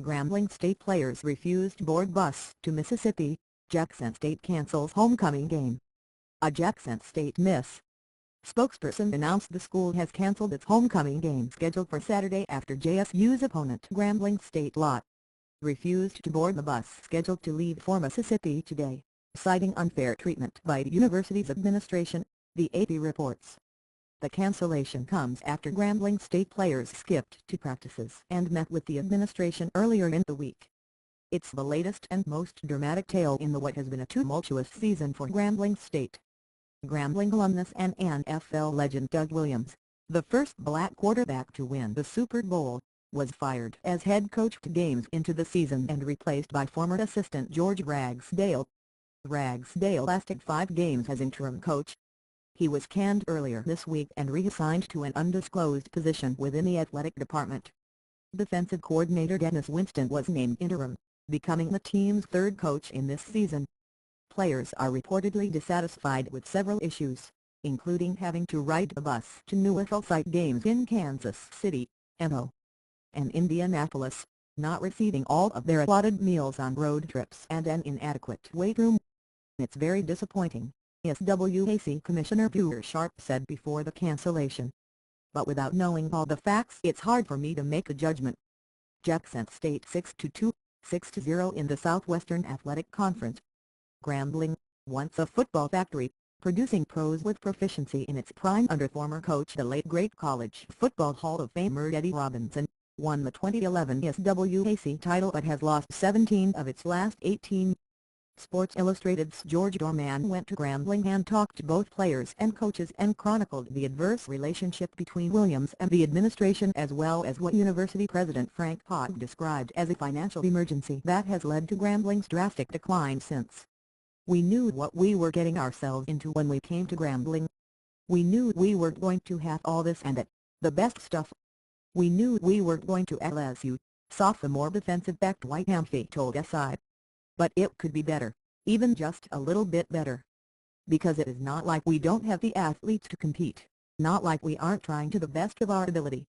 Grambling State players refused board bus to Mississippi. Jackson State cancels homecoming game. A Jackson State miss. Spokesperson announced the school has canceled its homecoming game scheduled for Saturday after JSU's opponent Grambling State lot refused to board the bus scheduled to leave for Mississippi today, citing unfair treatment by the university's administration, the AP reports. The cancellation comes after Grambling State players skipped to practices and met with the administration earlier in the week. It's the latest and most dramatic tale in what has been a tumultuous season for Grambling State. Grambling alumnus and NFL legend Doug Williams, the first black quarterback to win the Super Bowl, was fired as head coach 2 games into the season and replaced by former assistant George Ragsdale. Ragsdale lasted 5 games as interim coach. He was canned earlier this week and reassigned to an undisclosed position within the athletic department. Defensive coordinator Dennis Winston was named interim, becoming the team's 3rd coach in this season. Players are reportedly dissatisfied with several issues, including having to ride a bus to neutral site games in Kansas City, MO, and Indianapolis, not receiving all of their allotted meals on road trips and an inadequate weight room. "It's very disappointing," SWAC Commissioner Brewer Sharp said before the cancellation. "But without knowing all the facts it's hard for me to make a judgment." Jackson State 6-2, 6-0 in the Southwestern Athletic Conference. Grambling, once a football factory, producing pros with proficiency in its prime under former coach the late great College Football Hall of Famer Eddie Robinson, won the 2011 SWAC title but has lost 17 of its last 18. Sports Illustrated's George Dorman went to Grambling and talked to both players and coaches and chronicled the adverse relationship between Williams and the administration as well as what University President Frank Pott described as a financial emergency that has led to Grambling's drastic decline since. "We knew what we were getting ourselves into when we came to Grambling. We knew we were going to have all this and that, the best stuff. We knew we were going to LSU," sophomore defensive back Dwight Amphy told SI. "But it could be better, even just a little bit better. Because it is not like we don't have the athletes to compete, not like we aren't trying to the best of our ability.